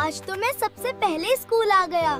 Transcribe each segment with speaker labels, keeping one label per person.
Speaker 1: آج تو میں سب سے پہلے اسکول آ گیا۔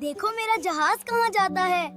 Speaker 1: دیکھو میرا جہاز کہاں جاتا ہے۔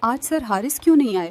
Speaker 2: آج سر حارث کیوں نہیں آئے؟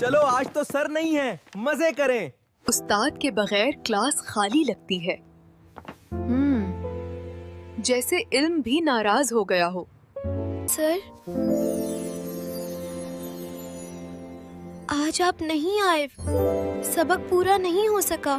Speaker 3: چلو آج تو سر نہیں ہے، مزے کریں۔
Speaker 2: استاد کے بغیر کلاس خالی لگتی ہے۔ جیسے علم بھی ناراض ہو گیا ہو۔
Speaker 1: سر آج آپ نہیں آئے، سبق پورا نہیں ہو سکا۔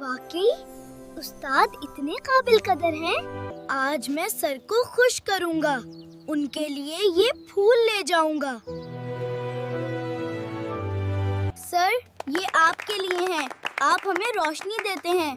Speaker 1: واقعی استاد اتنے قابل قدر ہیں۔ آج میں سر کو خوش کروں گا، ان کے لیے یہ پھول لے جاؤں گا۔ سر یہ آپ کے لیے ہیں، آپ ہمیں روشنی دیتے ہیں۔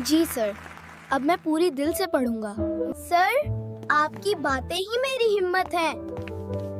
Speaker 1: جی سر، اب میں پوری دل سے پڑھوں گا۔ سر آپ کی باتیں ہی میری ہمت ہیں۔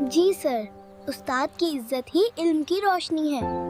Speaker 1: جی سر، استاد کی عزت ہی علم کی روشنی ہے۔